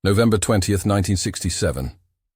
November 20th, 1967.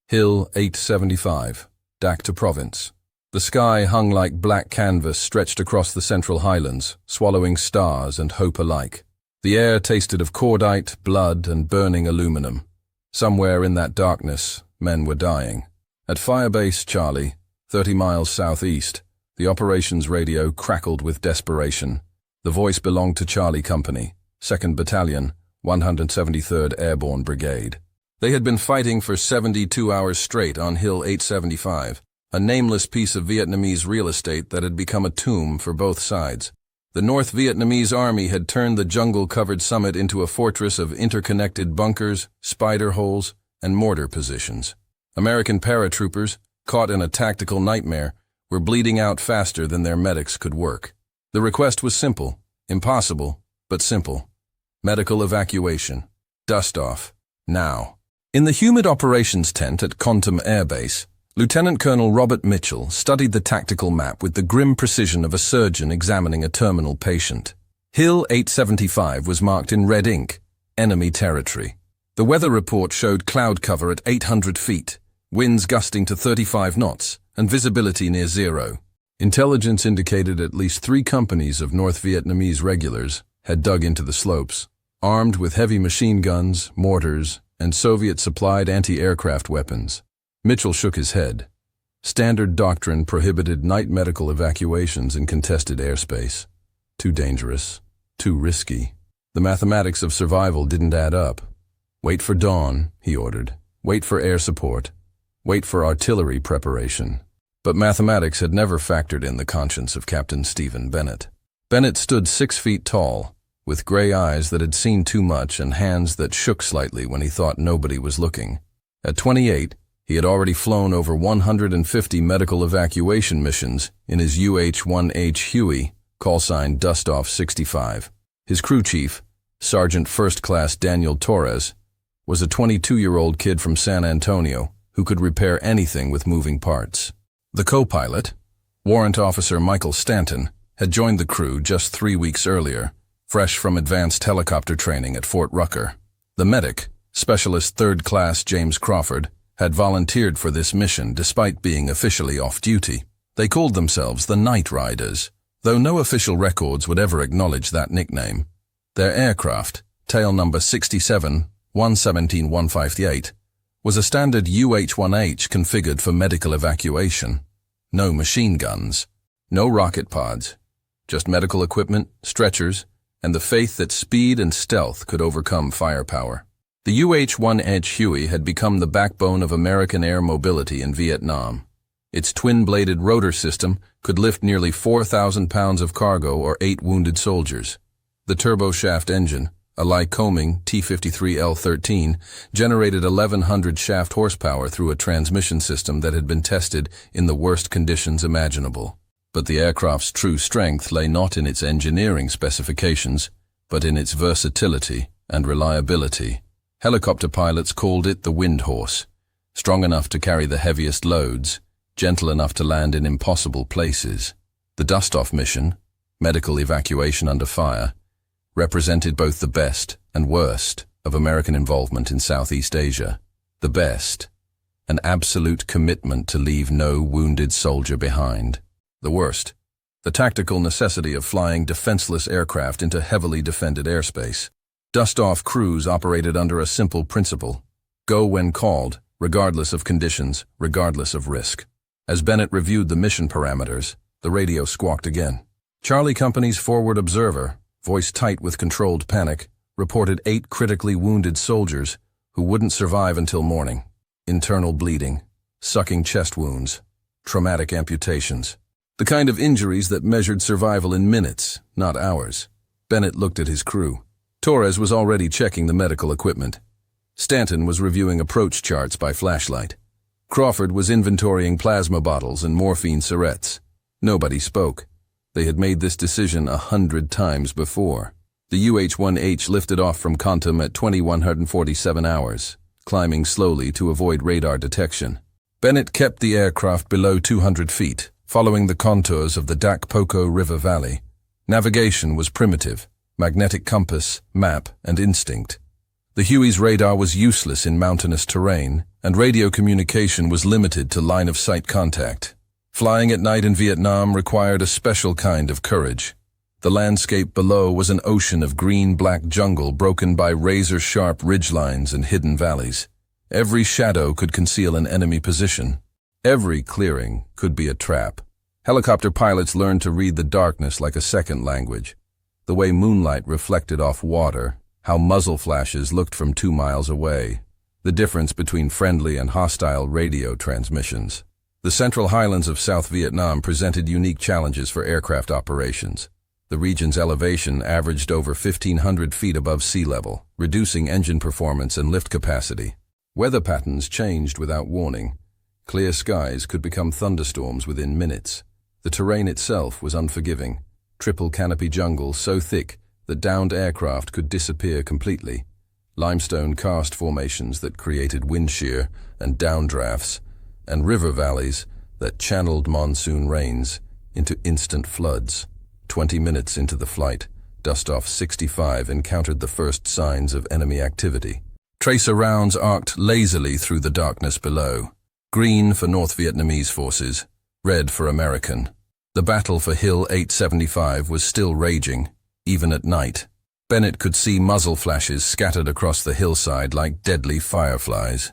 Hill 875, Dhaka Province. The sky hung like black canvas stretched across the central highlands, swallowing stars and hope alike. The air tasted of cordite, blood, and burning aluminum. Somewhere in that darkness, men were dying. At Firebase Charlie, 30 miles southeast, the operations radio crackled with desperation. The voice belonged to Charlie Company, 2nd Battalion, 173rd Airborne Brigade. They had been fighting for 72 hours straight on Hill 875, a nameless piece of Vietnamese real estate that had become a tomb for both sides. The North Vietnamese army had turned the jungle-covered summit into a fortress of interconnected bunkers, spider holes, and mortar positions. American paratroopers, caught in a tactical nightmare, were bleeding out faster than their medics could work. The request was simple, impossible, but simple. Medical evacuation. Dust off. Now. In the humid operations tent at Kontum Air Base, Lieutenant Colonel Robert Mitchell studied the tactical map with the grim precision of a surgeon examining a terminal patient. Hill 875 was marked in red ink, enemy territory. The weather report showed cloud cover at 800 feet, winds gusting to 35 knots, and visibility near zero. Intelligence indicated at least 3 companies of North Vietnamese regulars had dug into the slopes, armed with heavy machine guns, mortars, and Soviet-supplied anti-aircraft weapons. Mitchell shook his head. Standard doctrine prohibited night medical evacuations in contested airspace. Too dangerous, too risky. The mathematics of survival didn't add up. Wait for dawn, he ordered. Wait for air support. Wait for artillery preparation. But mathematics had never factored in the conscience of Captain Stephen Bennett. Bennett stood 6 feet tall, with gray eyes that had seen too much and hands that shook slightly when he thought nobody was looking. At 28, he had already flown over 150 medical evacuation missions in his UH-1H Huey, callsign Dustoff 65. His crew chief, Sergeant First Class Daniel Torres, was a 22-year-old kid from San Antonio who could repair anything with moving parts. The co-pilot, Warrant Officer Michael Stanton, had joined the crew just 3 weeks earlier, fresh from advanced helicopter training at Fort Rucker. The medic, Specialist 3rd Class James Crawford, had volunteered for this mission despite being officially off-duty. They called themselves the Night Riders, though no official records would ever acknowledge that nickname. Their aircraft, tail number 67-117-158, was a standard UH-1H configured for medical evacuation. No machine guns, no rocket pods, just medical equipment, stretchers, and the faith that speed and stealth could overcome firepower. The UH-1H Huey had become the backbone of American air mobility in Vietnam. Its twin-bladed rotor system could lift nearly 4,000 pounds of cargo or 8 wounded soldiers. The turboshaft engine, a Lycoming T-53L13, generated 1,100 shaft horsepower through a transmission system that had been tested in the worst conditions imaginable. But the aircraft's true strength lay not in its engineering specifications, but in its versatility and reliability. Helicopter pilots called it the Wind Horse, strong enough to carry the heaviest loads, gentle enough to land in impossible places. The Dustoff mission, medical evacuation under fire, represented both the best and worst of American involvement in Southeast Asia. The best, an absolute commitment to leave no wounded soldier behind. The worst, the tactical necessity of flying defenseless aircraft into heavily defended airspace. Dustoff crews operated under a simple principle: go when called, regardless of conditions, regardless of risk. As Bennett reviewed the mission parameters, the radio squawked again. Charlie Company's forward observer, voice tight with controlled panic, reported 8 critically wounded soldiers who wouldn't survive until morning. Internal bleeding, sucking chest wounds, traumatic amputations. The kind of injuries that measured survival in minutes, not hours. Bennett looked at his crew. Torres was already checking the medical equipment. Stanton was reviewing approach charts by flashlight. Crawford was inventorying plasma bottles and morphine syrettes. Nobody spoke. They had made this decision 100 times before. The UH-1H lifted off from Kontum at 2147 hours, climbing slowly to avoid radar detection. Bennett kept the aircraft below 200 feet, following the contours of the Dak Poco River Valley. Navigation was primitive: magnetic compass, map, and instinct. The Huey's radar was useless in mountainous terrain, and radio communication was limited to line-of-sight contact. Flying at night in Vietnam required a special kind of courage. The landscape below was an ocean of green-black jungle broken by razor-sharp ridgelines and hidden valleys. Every shadow could conceal an enemy position. Every clearing could be a trap. Helicopter pilots learned to read the darkness like a second language. The way moonlight reflected off water, how muzzle flashes looked from 2 miles away, the difference between friendly and hostile radio transmissions. The central highlands of South Vietnam presented unique challenges for aircraft operations. The region's elevation averaged over 1,500 feet above sea level, reducing engine performance and lift capacity. Weather patterns changed without warning. Clear skies could become thunderstorms within minutes. The terrain itself was unforgiving. Triple canopy jungle so thick that downed aircraft could disappear completely. Limestone karst formations that created wind shear and downdrafts, and river valleys that channeled monsoon rains into instant floods. 20 minutes into the flight, Dustoff 65 encountered the first signs of enemy activity. Tracer rounds arced lazily through the darkness below. Green for North Vietnamese forces, red for American. The battle for Hill 875 was still raging, even at night. Bennett could see muzzle flashes scattered across the hillside like deadly fireflies.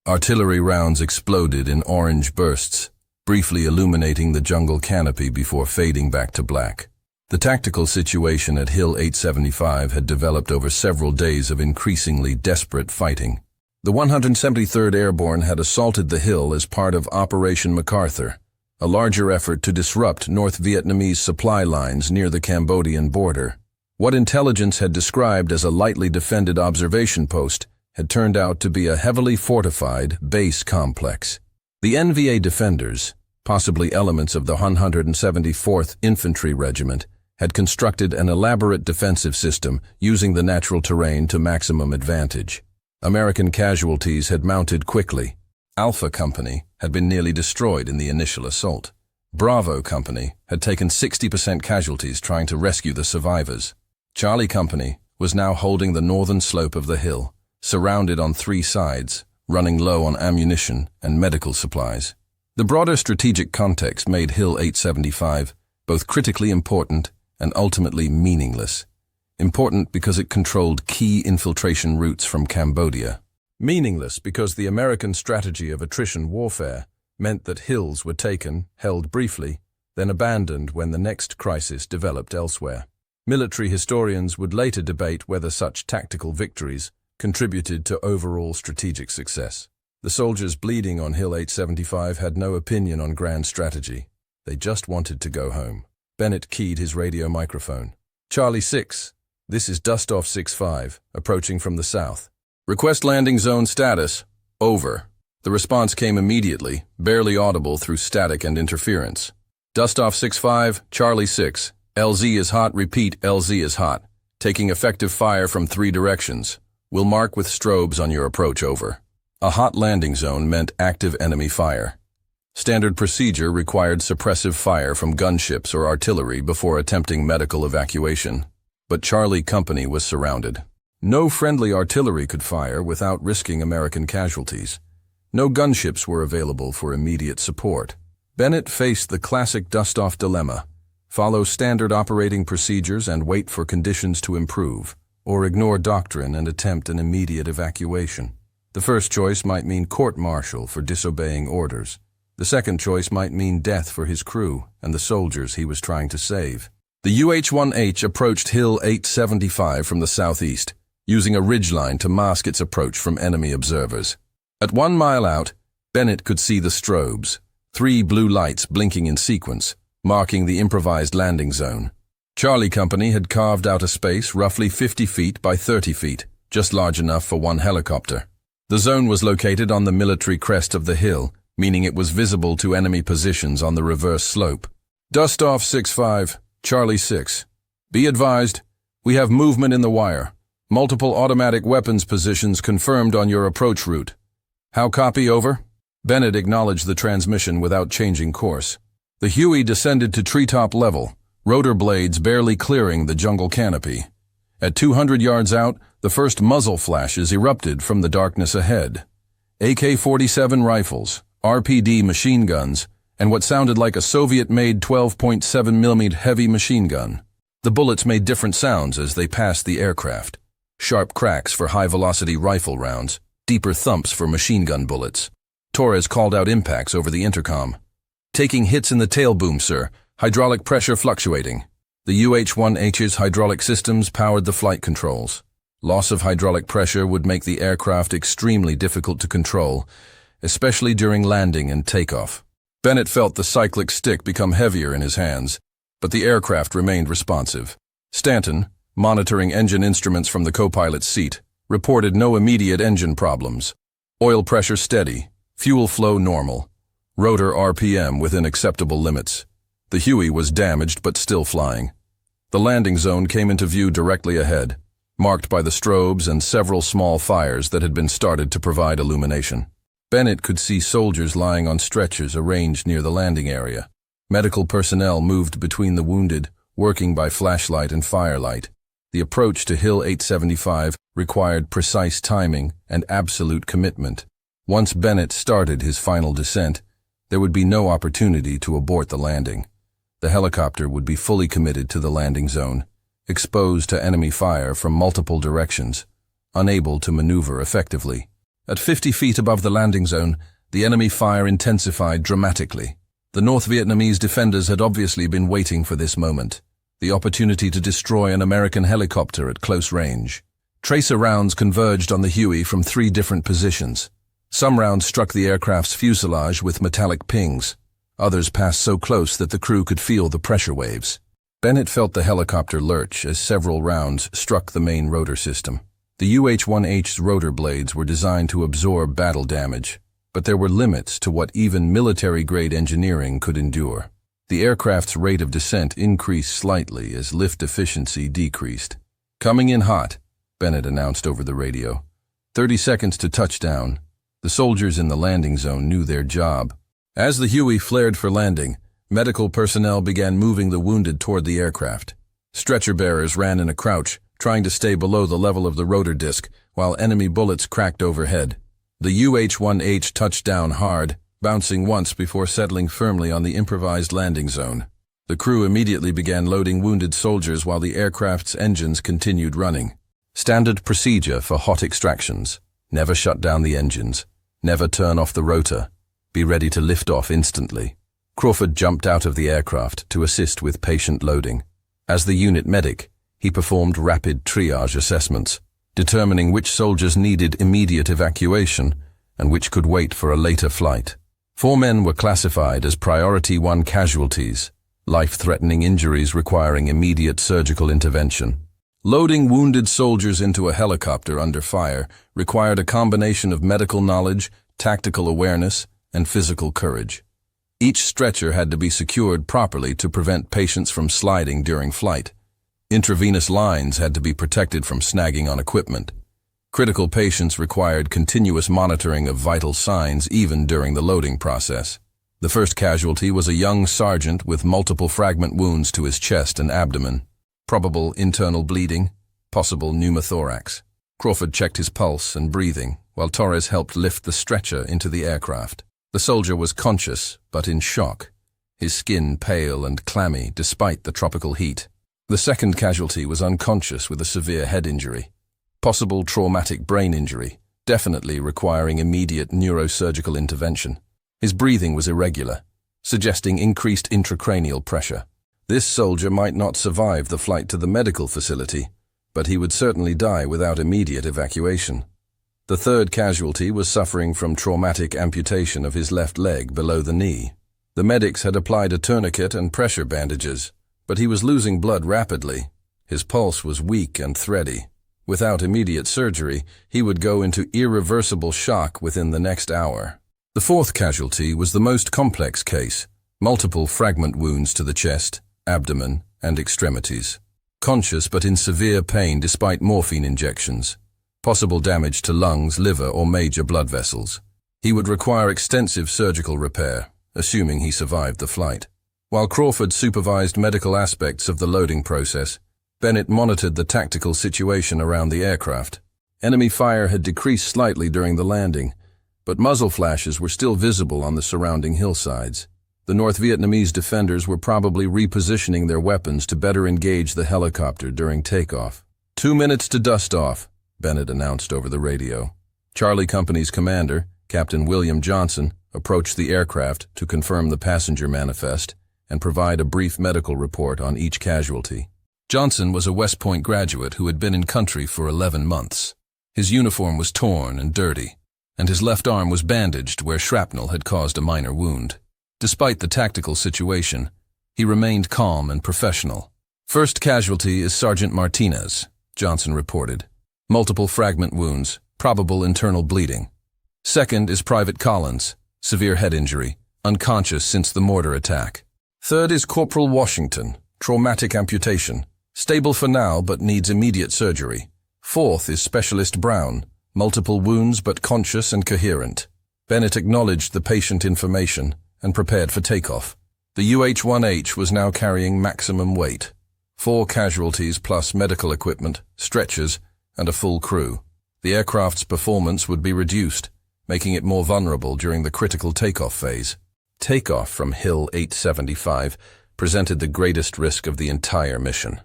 Artillery rounds exploded in orange bursts, briefly illuminating the jungle canopy before fading back to black. The tactical situation at Hill 875 had developed over several days of increasingly desperate fighting. The 173rd Airborne had assaulted the hill as part of Operation MacArthur, a larger effort to disrupt North Vietnamese supply lines near the Cambodian border. What intelligence had described as a lightly defended observation post had turned out to be a heavily fortified base complex. The NVA defenders, possibly elements of the 174th Infantry Regiment, had constructed an elaborate defensive system using the natural terrain to maximum advantage. American casualties had mounted quickly. Alpha Company had been nearly destroyed in the initial assault. Bravo Company had taken 60% casualties trying to rescue the survivors. Charlie Company was now holding the northern slope of the hill, surrounded on 3 sides, running low on ammunition and medical supplies. The broader strategic context made Hill 875 both critically important and ultimately meaningless. Important because it controlled key infiltration routes from Cambodia. Meaningless because the American strategy of attrition warfare meant that hills were taken, held briefly, then abandoned when the next crisis developed elsewhere. Military historians would later debate whether such tactical victories contributed to overall strategic success. The soldiers bleeding on Hill 875 had no opinion on grand strategy. They just wanted to go home. Bennett keyed his radio microphone. Charlie 6, this is Dustoff 65, approaching from the south. Request landing zone status. Over. The response came immediately, barely audible through static and interference. Dustoff 65, Charlie 6. LZ is hot, repeat, LZ is hot. Taking effective fire from 3 directions. Will mark with strobes on your approach, over. A hot landing zone meant active enemy fire. Standard procedure required suppressive fire from gunships or artillery before attempting medical evacuation. But Charlie Company was surrounded. No friendly artillery could fire without risking American casualties. No gunships were available for immediate support. Bennett faced the classic Dustoff dilemma: follow standard operating procedures and wait for conditions to improve, or ignore doctrine and attempt an immediate evacuation. The first choice might mean court-martial for disobeying orders. The second choice might mean death for his crew and the soldiers he was trying to save. The UH-1H approached Hill 875 from the southeast, using a ridgeline to mask its approach from enemy observers. At 1 mile out, Bennett could see the strobes, 3 blue lights blinking in sequence, marking the improvised landing zone. Charlie Company had carved out a space roughly 50 feet by 30 feet, just large enough for 1 helicopter. The zone was located on the military crest of the hill, meaning it was visible to enemy positions on the reverse slope. Dustoff 65, Charlie 6. Be advised, we have movement in the wire. Multiple automatic weapons positions confirmed on your approach route. How copy, over? Bennett acknowledged the transmission without changing course. The Huey descended to treetop level, rotor blades barely clearing the jungle canopy. At 200 yards out, The first muzzle flashes erupted from the darkness ahead. AK-47 rifles, RPD machine guns, and what sounded like a Soviet-made 12.7mm heavy machine gun. The bullets made different sounds as they passed the aircraft. Sharp cracks for high-velocity rifle rounds, deeper thumps for machine gun bullets. Torres called out impacts over the intercom. "Taking hits in the tail boom, sir. Hydraulic pressure fluctuating." The UH-1H's hydraulic systems powered the flight controls. Loss of hydraulic pressure would make the aircraft extremely difficult to control, especially during landing and takeoff. Bennett felt the cyclic stick become heavier in his hands, but the aircraft remained responsive. Stanton, monitoring engine instruments from the co-pilot's seat, reported no immediate engine problems. Oil pressure steady, fuel flow normal, rotor RPM within acceptable limits. The Huey was damaged but still flying. The landing zone came into view directly ahead, marked by the strobes and several small fires that had been started to provide illumination. Bennett could see soldiers lying on stretchers arranged near the landing area. Medical personnel moved between the wounded, working by flashlight and firelight. The approach to Hill 875 required precise timing and absolute commitment. Once Bennett started his final descent, there would be no opportunity to abort the landing. The helicopter would be fully committed to the landing zone, exposed to enemy fire from multiple directions, unable to maneuver effectively. At 50 feet above the landing zone, the enemy fire intensified dramatically. The North Vietnamese defenders had obviously been waiting for this moment, the opportunity to destroy an American helicopter at close range. Tracer rounds converged on the Huey from 3 different positions. Some rounds struck the aircraft's fuselage with metallic pings. Others passed so close that the crew could feel the pressure waves. Bennett felt the helicopter lurch as several rounds struck the main rotor system. The UH-1H's rotor blades were designed to absorb battle damage, but there were limits to what even military-grade engineering could endure. The aircraft's rate of descent increased slightly as lift efficiency decreased. "Coming in hot," Bennett announced over the radio. 30 seconds to touchdown. The soldiers in the landing zone knew their job. As the Huey flared for landing, medical personnel began moving the wounded toward the aircraft. Stretcher bearers ran in a crouch, trying to stay below the level of the rotor disc, while enemy bullets cracked overhead. The UH-1H touched down hard, bouncing once before settling firmly on the improvised landing zone. The crew immediately began loading wounded soldiers while the aircraft's engines continued running. Standard procedure for hot extractions: never shut down the engines, never turn off the rotor, be ready to lift off instantly. Crawford jumped out of the aircraft to assist with patient loading. As the unit medic, he performed rapid triage assessments, determining which soldiers needed immediate evacuation and which could wait for a later flight. 4 men were classified as Priority 1 casualties, life-threatening injuries requiring immediate surgical intervention. Loading wounded soldiers into a helicopter under fire required a combination of medical knowledge, tactical awareness, and physical courage. Each stretcher had to be secured properly to prevent patients from sliding during flight. Intravenous lines had to be protected from snagging on equipment. Critical patients required continuous monitoring of vital signs even during the loading process. The first casualty was a young sergeant with multiple fragment wounds to his chest and abdomen. Probable internal bleeding, possible pneumothorax. Crawford checked his pulse and breathing, while Torres helped lift the stretcher into the aircraft. The soldier was conscious, but in shock, his skin pale and clammy despite the tropical heat. The second casualty was unconscious with a severe head injury. Possible traumatic brain injury, definitely requiring immediate neurosurgical intervention. His breathing was irregular, suggesting increased intracranial pressure. This soldier might not survive the flight to the medical facility, but he would certainly die without immediate evacuation. The third casualty was suffering from traumatic amputation of his left leg below the knee. The medics had applied a tourniquet and pressure bandages, but he was losing blood rapidly. His pulse was weak and thready. Without immediate surgery, he would go into irreversible shock within the next hour. The fourth casualty was the most complex case: multiple fragment wounds to the chest, abdomen, and extremities. Conscious but in severe pain despite morphine injections. Possible damage to lungs, liver, or major blood vessels. He would require extensive surgical repair, assuming he survived the flight. While Crawford supervised medical aspects of the loading process, Bennett monitored the tactical situation around the aircraft. Enemy fire had decreased slightly during the landing, but muzzle flashes were still visible on the surrounding hillsides. The North Vietnamese defenders were probably repositioning their weapons to better engage the helicopter during takeoff. 2 minutes to dust off, Bennett announced over the radio. Charlie Company's commander, Captain William Johnson, approached the aircraft to confirm the passenger manifest and provide a brief medical report on each casualty. Johnson was a West Point graduate who had been in country for 11 months. His uniform was torn and dirty, and his left arm was bandaged where shrapnel had caused a minor wound. Despite the tactical situation, he remained calm and professional. First casualty is Sergeant Martinez, Johnson reported. Multiple fragment wounds, probable internal bleeding. Second is Private Collins, severe head injury, unconscious since the mortar attack. Third is Corporal Washington, traumatic amputation, stable for now but needs immediate surgery. Fourth is Specialist Brown, multiple wounds but conscious and coherent. Bennett acknowledged the patient information and prepared for takeoff. The UH-1H was now carrying maximum weight. 4 casualties plus medical equipment, stretchers, and a full crew. The aircraft's performance would be reduced, making it more vulnerable during the critical takeoff phase. Takeoff from Hill 875 presented the greatest risk of the entire mission.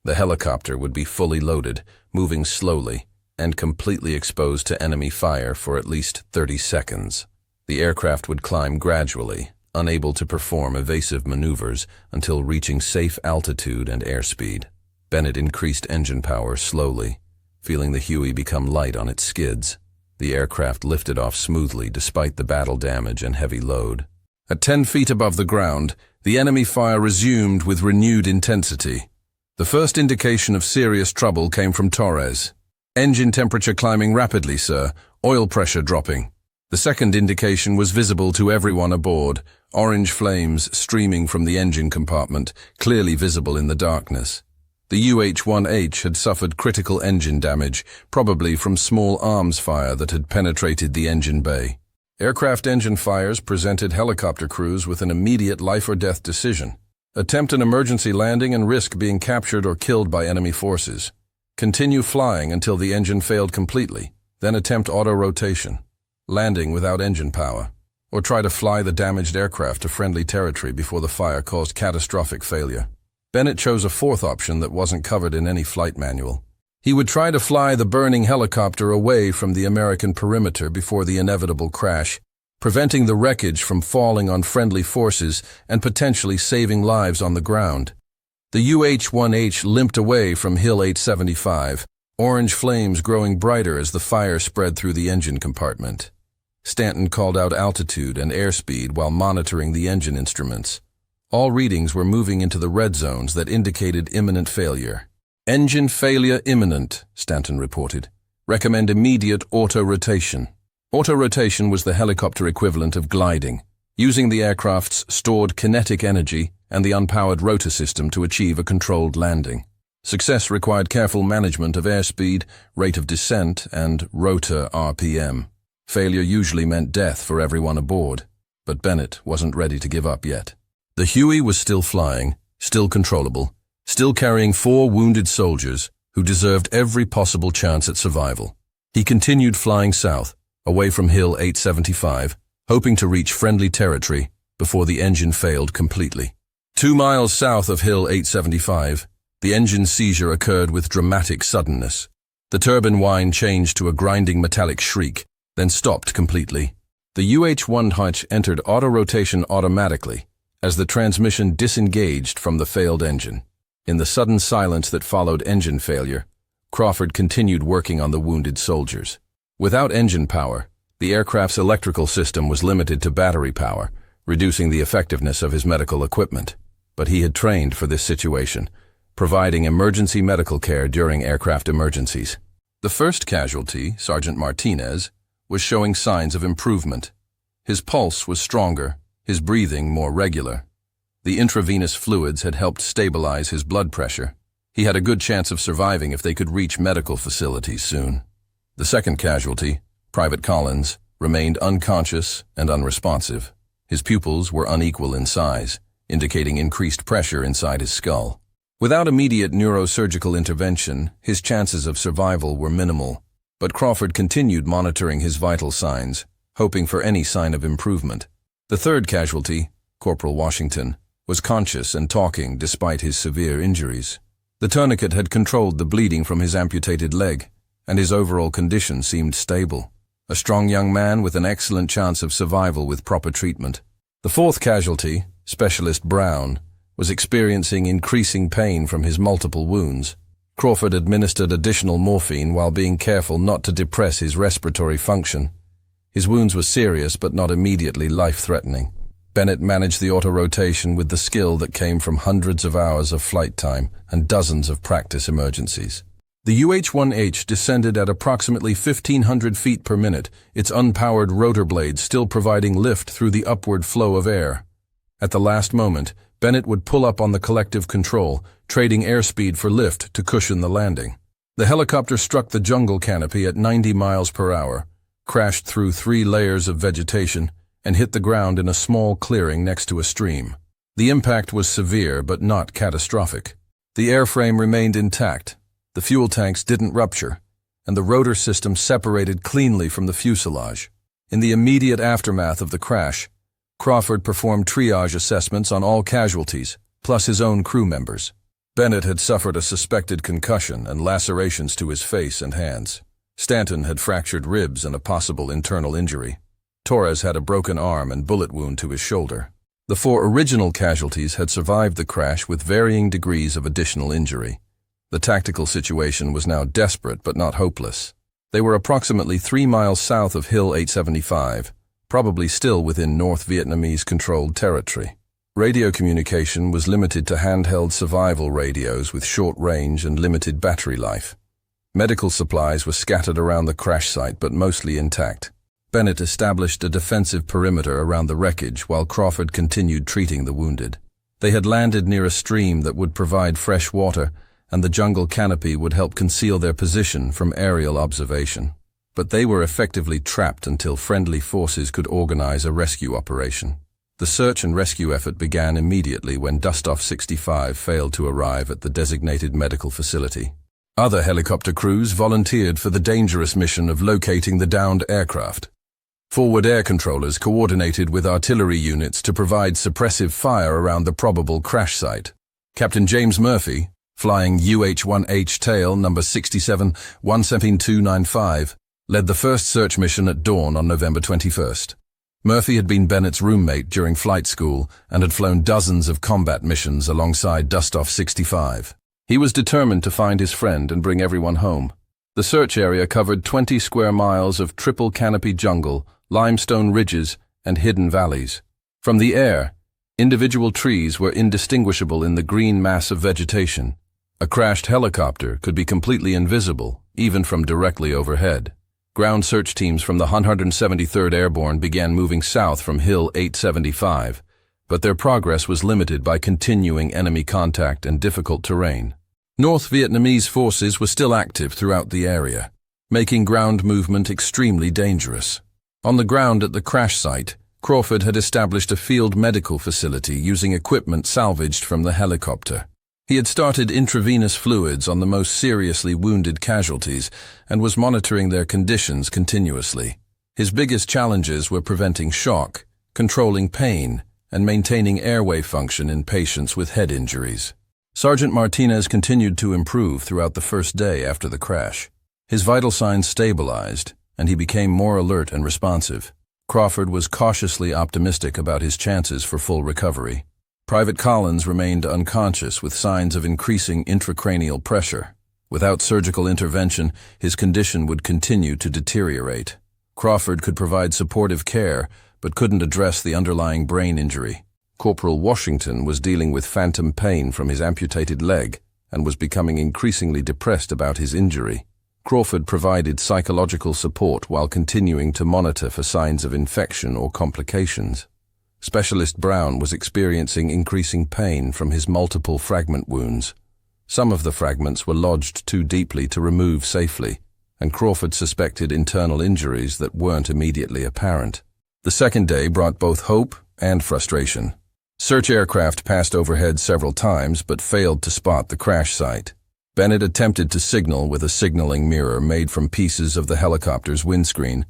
The helicopter would be fully loaded, moving slowly, and completely exposed to enemy fire for at least 30 seconds. The aircraft would climb gradually, unable to perform evasive maneuvers until reaching safe altitude and airspeed. Bennett increased engine power slowly, feeling the Huey become light on its skids. The aircraft lifted off smoothly despite the battle damage and heavy load. At 10 feet above the ground, the enemy fire resumed with renewed intensity. The first indication of serious trouble came from Torres. "Engine temperature climbing rapidly, sir. Oil pressure dropping." The second indication was visible to everyone aboard, orange flames streaming from the engine compartment, clearly visible in the darkness. The UH-1H had suffered critical engine damage, probably from small arms fire that had penetrated the engine bay. Aircraft engine fires presented helicopter crews with an immediate life-or-death decision. Attempt an emergency landing and risk being captured or killed by enemy forces. Continue flying until the engine failed completely, then attempt auto-rotation, landing without engine power, or try to fly the damaged aircraft to friendly territory before the fire caused catastrophic failure. Bennett chose a fourth option that wasn't covered in any flight manual. He would try to fly the burning helicopter away from the American perimeter before the inevitable crash, preventing the wreckage from falling on friendly forces and potentially saving lives on the ground. The UH-1H limped away from Hill 875, orange flames growing brighter as the fire spread through the engine compartment. Stanton called out altitude and airspeed while monitoring the engine instruments. All readings were moving into the red zones that indicated imminent failure. "Engine failure imminent," Stanton reported. "Recommend immediate auto-rotation." Auto-rotation was the helicopter equivalent of gliding, using the aircraft's stored kinetic energy and the unpowered rotor system to achieve a controlled landing. Success required careful management of airspeed, rate of descent, and rotor RPM. Failure usually meant death for everyone aboard, but Bennett wasn't ready to give up yet. The Huey was still flying, still controllable, still carrying 4 wounded soldiers who deserved every possible chance at survival. He continued flying south, away from Hill 875, hoping to reach friendly territory before the engine failed completely. 2 miles south of Hill 875, the engine seizure occurred with dramatic suddenness. The turbine whine changed to a grinding metallic shriek, then stopped completely. The UH-1H entered auto-rotation automatically as the transmission disengaged from the failed engine. In the sudden silence that followed engine failure, Crawford continued working on the wounded soldiers. Without engine power, the aircraft's electrical system was limited to battery power, reducing the effectiveness of his medical equipment. But he had trained for this situation, providing emergency medical care during aircraft emergencies. The first casualty, Sergeant Martinez, was showing signs of improvement. His pulse was stronger, his breathing more regular. The intravenous fluids had helped stabilize his blood pressure. He had a good chance of surviving if they could reach medical facilities soon. The second casualty, Private Collins, remained unconscious and unresponsive. His pupils were unequal in size, indicating increased pressure inside his skull. Without immediate neurosurgical intervention, his chances of survival were minimal, but Crawford continued monitoring his vital signs, hoping for any sign of improvement. The third casualty, Corporal Washington, was conscious and talking despite his severe injuries. The tourniquet had controlled the bleeding from his amputated leg, and his overall condition seemed stable. A strong young man with an excellent chance of survival with proper treatment. The fourth casualty, Specialist Brown, was experiencing increasing pain from his multiple wounds. Crawford administered additional morphine while being careful not to depress his respiratory function. His wounds were serious but not immediately life-threatening. Bennett managed the auto-rotation with the skill that came from hundreds of hours of flight time and dozens of practice emergencies. The UH-1H descended at approximately 1,500 feet per minute, its unpowered rotor blades still providing lift through the upward flow of air. At the last moment, Bennett would pull up on the collective control, trading airspeed for lift to cushion the landing. The helicopter struck the jungle canopy at 90 miles per hour, crashed through 3 layers of vegetation, and hit the ground in a small clearing next to a stream. The impact was severe but not catastrophic. The airframe remained intact, the fuel tanks didn't rupture, and the rotor system separated cleanly from the fuselage. In the immediate aftermath of the crash, Crawford performed triage assessments on all casualties, plus his own crew members. Bennett had suffered a suspected concussion and lacerations to his face and hands. Stanton had fractured ribs and a possible internal injury. Torres had a broken arm and bullet wound to his shoulder. The 4 original casualties had survived the crash with varying degrees of additional injury. The tactical situation was now desperate but not hopeless. They were approximately 3 miles south of Hill 875, probably still within North Vietnamese-controlled territory. Radio communication was limited to handheld survival radios with short range and limited battery life. Medical supplies were scattered around the crash site but mostly intact. Bennett established a defensive perimeter around the wreckage while Crawford continued treating the wounded. They had landed near a stream that would provide fresh water, and the jungle canopy would help conceal their position from aerial observation. But they were effectively trapped until friendly forces could organize a rescue operation. The search and rescue effort began immediately when Dustoff 65 failed to arrive at the designated medical facility. Other helicopter crews volunteered for the dangerous mission of locating the downed aircraft. Forward air controllers coordinated with artillery units to provide suppressive fire around the probable crash site. Captain James Murphy, flying UH-1H tail number 67-17295, led the first search mission at dawn on November 21st. Murphy had been Bennett's roommate during flight school and had flown dozens of combat missions alongside Dustoff 65. He was determined to find his friend and bring everyone home. The search area covered 20 square miles of triple canopy jungle, limestone ridges, and hidden valleys. From the air, individual trees were indistinguishable in the green mass of vegetation. A crashed helicopter could be completely invisible, even from directly overhead. Ground search teams from the 173rd Airborne began moving south from Hill 875, but their progress was limited by continuing enemy contact and difficult terrain. North Vietnamese forces were still active throughout the area, making ground movement extremely dangerous. On the ground at the crash site, Crawford had established a field medical facility using equipment salvaged from the helicopter. He had started intravenous fluids on the most seriously wounded casualties and was monitoring their conditions continuously. His biggest challenges were preventing shock, controlling pain, and maintaining airway function in patients with head injuries. Sergeant Martinez continued to improve throughout the first day after the crash. His vital signs stabilized, and he became more alert and responsive. Crawford was cautiously optimistic about his chances for full recovery. Private Collins remained unconscious with signs of increasing intracranial pressure. Without surgical intervention, his condition would continue to deteriorate. Crawford could provide supportive care, but couldn't address the underlying brain injury. Corporal Washington was dealing with phantom pain from his amputated leg and was becoming increasingly depressed about his injury. Crawford provided psychological support while continuing to monitor for signs of infection or complications. Specialist Brown was experiencing increasing pain from his multiple fragment wounds. Some of the fragments were lodged too deeply to remove safely, and Crawford suspected internal injuries that weren't immediately apparent. The second day brought both hope and frustration. Search aircraft passed overhead several times but failed to spot the crash site. Bennett attempted to signal with a signaling mirror made from pieces of the helicopter's windscreen,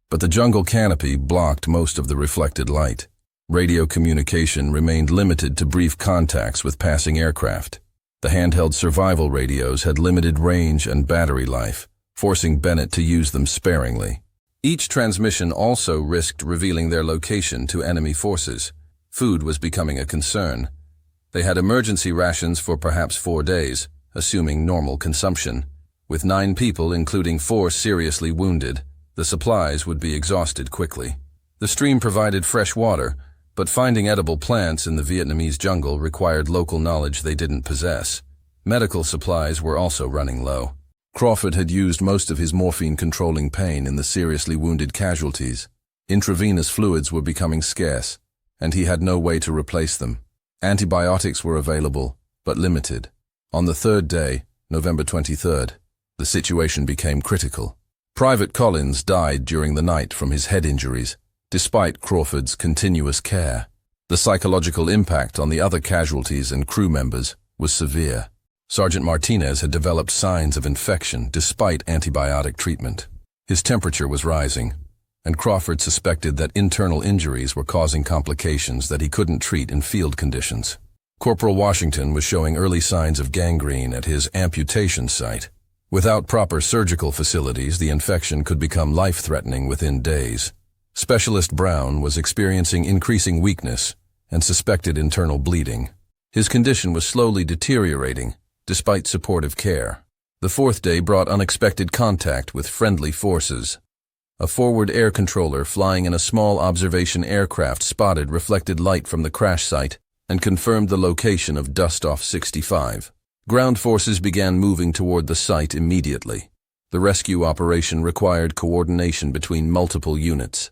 but the jungle canopy blocked most of the reflected light. Radio communication remained limited to brief contacts with passing aircraft. The handheld survival radios had limited range and battery life, forcing Bennett to use them sparingly. Each transmission also risked revealing their location to enemy forces. Food was becoming a concern. They had emergency rations for perhaps 4 days, assuming normal consumption. With 9 people, including 4 seriously wounded, the supplies would be exhausted quickly. The stream provided fresh water, but finding edible plants in the Vietnamese jungle required local knowledge they didn't possess. Medical supplies were also running low. Crawford had used most of his morphine controlling pain in the seriously wounded casualties. Intravenous fluids were becoming scarce, and he had no way to replace them. Antibiotics were available, but limited. On the 3rd day, November 23rd, the situation became critical. Private Collins died during the night from his head injuries, despite Crawford's continuous care. The psychological impact on the other casualties and crew members was severe. Sergeant Martinez had developed signs of infection despite antibiotic treatment. His temperature was rising, and Crawford suspected that internal injuries were causing complications that he couldn't treat in field conditions. Corporal Washington was showing early signs of gangrene at his amputation site. Without proper surgical facilities, the infection could become life-threatening within days. Specialist Brown was experiencing increasing weakness and suspected internal bleeding. His condition was slowly deteriorating, despite supportive care. The 4th day brought unexpected contact with friendly forces. A forward air controller flying in a small observation aircraft spotted reflected light from the crash site and confirmed the location of Dust-Off 65. Ground forces began moving toward the site immediately. The rescue operation required coordination between multiple units.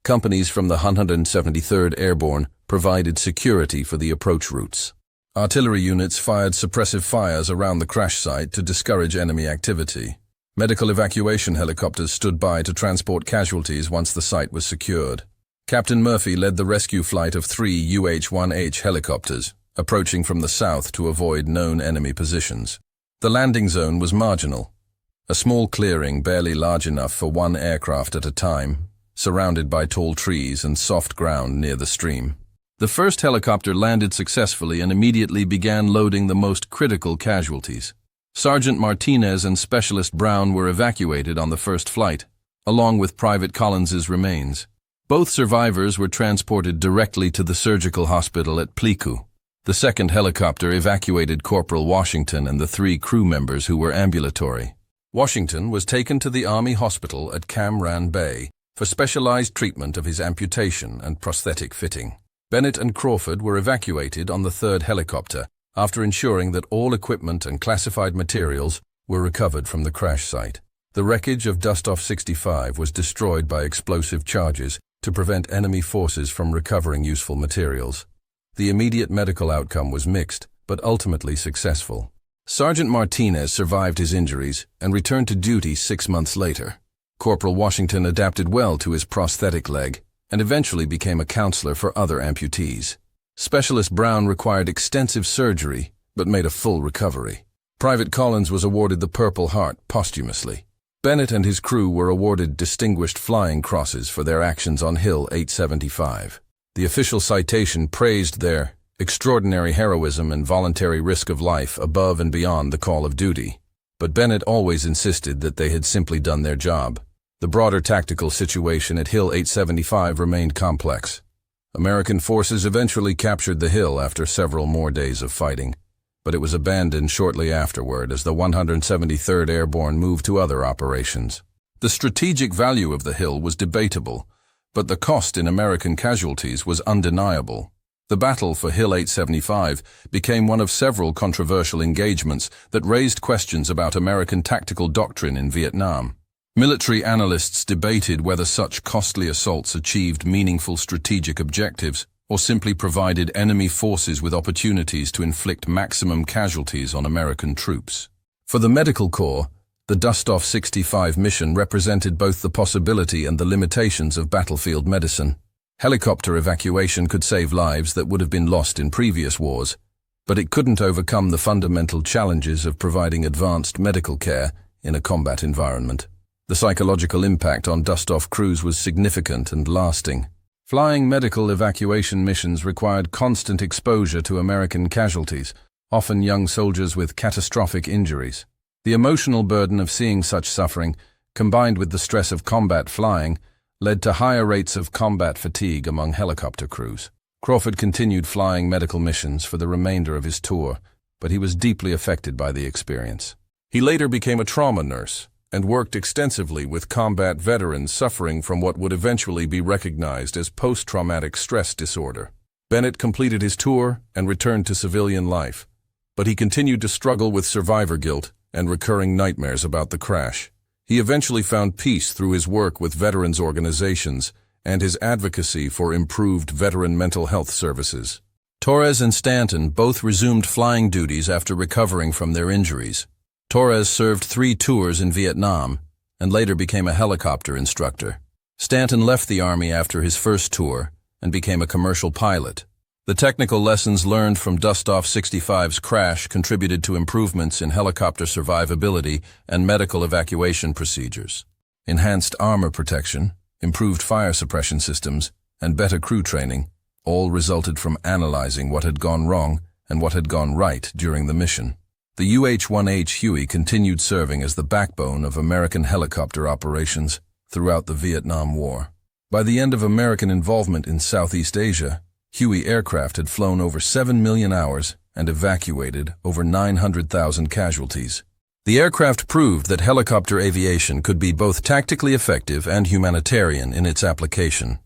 Companies from the 173rd Airborne provided security for the approach routes. Artillery units fired suppressive fires around the crash site to discourage enemy activity. Medical evacuation helicopters stood by to transport casualties once the site was secured. Captain Murphy led the rescue flight of 3 UH-1H helicopters, approaching from the south to avoid known enemy positions. The landing zone was marginal, a small clearing barely large enough for 1 aircraft at a time, surrounded by tall trees and soft ground near the stream. The first helicopter landed successfully and immediately began loading the most critical casualties. Sergeant Martinez and Specialist Brown were evacuated on the first flight, along with Private Collins's remains. Both survivors were transported directly to the surgical hospital at Pleiku. The second helicopter evacuated Corporal Washington and the 3 crew members who were ambulatory. Washington was taken to the Army Hospital at Cam Ranh Bay for specialized treatment of his amputation and prosthetic fitting. Bennett and Crawford were evacuated on the 3rd helicopter after ensuring that all equipment and classified materials were recovered from the crash site. The wreckage of Dust-Off 65 was destroyed by explosive charges to prevent enemy forces from recovering useful materials. The immediate medical outcome was mixed, but ultimately successful. Sergeant Martinez survived his injuries and returned to duty 6 months later. Corporal Washington adapted well to his prosthetic leg and eventually became a counselor for other amputees. Specialist Brown required extensive surgery but made a full recovery. Private Collins was awarded the Purple Heart posthumously. Bennett and his crew were awarded Distinguished Flying Crosses for their actions on Hill 875. The official citation praised their extraordinary heroism and voluntary risk of life above and beyond the call of duty. But Bennett always insisted that they had simply done their job. The broader tactical situation at Hill 875 remained complex. American forces eventually captured the hill after several more days of fighting, but it was abandoned shortly afterward as the 173rd Airborne moved to other operations. The strategic value of the hill was debatable, but the cost in American casualties was undeniable. The battle for Hill 875 became one of several controversial engagements that raised questions about American tactical doctrine in Vietnam. Military analysts debated whether such costly assaults achieved meaningful strategic objectives or simply provided enemy forces with opportunities to inflict maximum casualties on American troops. For the Medical Corps, the Dust-Off 65 mission represented both the possibility and the limitations of battlefield medicine. Helicopter evacuation could save lives that would have been lost in previous wars, but it couldn't overcome the fundamental challenges of providing advanced medical care in a combat environment. The psychological impact on dust-off crews was significant and lasting. Flying medical evacuation missions required constant exposure to American casualties, often young soldiers with catastrophic injuries. The emotional burden of seeing such suffering, combined with the stress of combat flying, led to higher rates of combat fatigue among helicopter crews. Crawford continued flying medical missions for the remainder of his tour, but he was deeply affected by the experience. He later became a trauma nurse and worked extensively with combat veterans suffering from what would eventually be recognized as post-traumatic stress disorder. Bennett completed his tour and returned to civilian life, but he continued to struggle with survivor guilt and recurring nightmares about the crash. He eventually found peace through his work with veterans organizations and his advocacy for improved veteran mental health services. Torres and Stanton both resumed flying duties after recovering from their injuries. Torres served 3 tours in Vietnam and later became a helicopter instructor. Stanton left the Army after his first tour and became a commercial pilot. The technical lessons learned from Dust-Off 65's crash contributed to improvements in helicopter survivability and medical evacuation procedures. Enhanced armor protection, improved fire suppression systems, and better crew training all resulted from analyzing what had gone wrong and what had gone right during the mission. The UH-1H Huey continued serving as the backbone of American helicopter operations throughout the Vietnam War. By the end of American involvement in Southeast Asia, Huey aircraft had flown over 7 million hours and evacuated over 900,000 casualties. The aircraft proved that helicopter aviation could be both tactically effective and humanitarian in its application.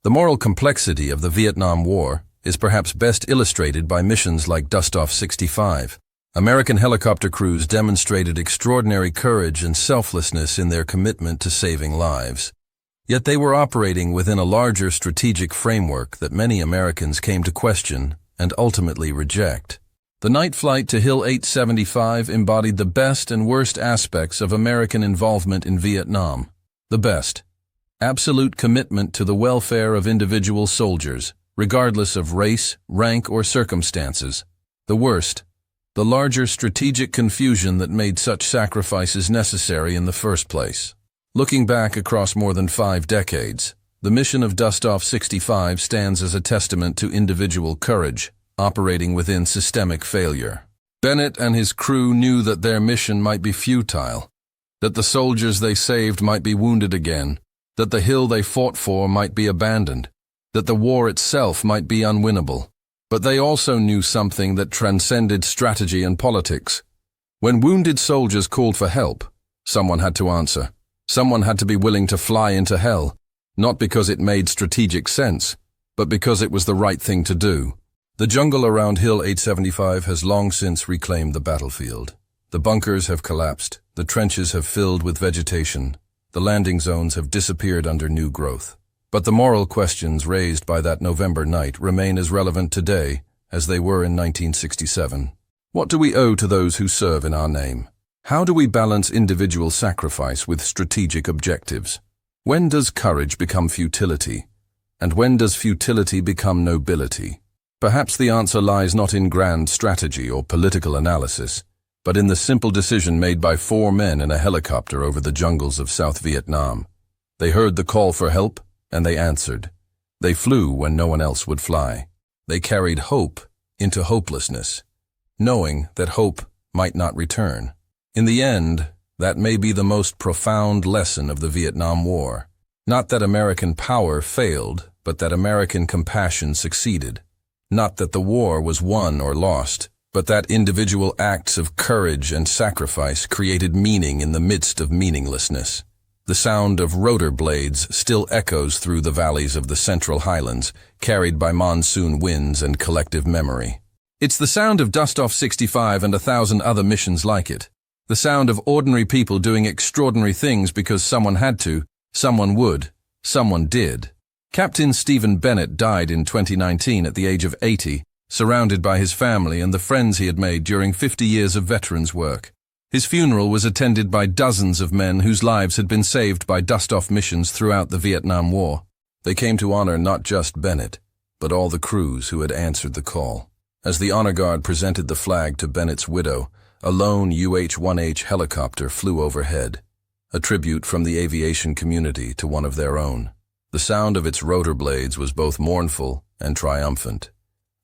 The moral complexity of the Vietnam War is perhaps best illustrated by missions like Dust-Off 65. American helicopter crews demonstrated extraordinary courage and selflessness in their commitment to saving lives. Yet they were operating within a larger strategic framework that many Americans came to question and ultimately reject. The night flight to Hill 875 embodied the best and worst aspects of American involvement in Vietnam. The best: absolute commitment to the welfare of individual soldiers, regardless of race, rank, or circumstances. The worst: the larger strategic confusion that made such sacrifices necessary in the first place. Looking back across more than 5 decades, the mission of Dust-Off 65 stands as a testament to individual courage, operating within systemic failure. Bennett and his crew knew that their mission might be futile, that the soldiers they saved might be wounded again, that the hill they fought for might be abandoned, that the war itself might be unwinnable. But they also knew something that transcended strategy and politics. When wounded soldiers called for help, someone had to answer. Someone had to be willing to fly into hell, not because it made strategic sense, but because it was the right thing to do. The jungle around Hill 875 has long since reclaimed the battlefield. The bunkers have collapsed, the trenches have filled with vegetation, the landing zones have disappeared under new growth. But the moral questions raised by that November night remain as relevant today as they were in 1967. What do we owe to those who serve in our name? How do we balance individual sacrifice with strategic objectives? When does courage become futility? And when does futility become nobility? Perhaps the answer lies not in grand strategy or political analysis, but in the simple decision made by 4 men in a helicopter over the jungles of South Vietnam. They heard the call for help, and they answered. They flew when no one else would fly. They carried hope into hopelessness, knowing that hope might not return. In the end, that may be the most profound lesson of the Vietnam War. Not that American power failed, but that American compassion succeeded. Not that the war was won or lost, but that individual acts of courage and sacrifice created meaning in the midst of meaninglessness. The sound of rotor blades still echoes through the valleys of the Central Highlands, carried by monsoon winds and collective memory. It's the sound of Dust-Off 65 and 1,000 other missions like it. The sound of ordinary people doing extraordinary things because someone had to, someone would, someone did. Captain Stephen Bennett died in 2019 at the age of 80, surrounded by his family and the friends he had made during 50 years of veterans work. His funeral was attended by dozens of men whose lives had been saved by Dust-Off missions throughout the Vietnam War. They came to honor not just Bennett, but all the crews who had answered the call. As the honor guard presented the flag to Bennett's widow, a lone UH-1H helicopter flew overhead, a tribute from the aviation community to one of their own. The sound of its rotor blades was both mournful and triumphant,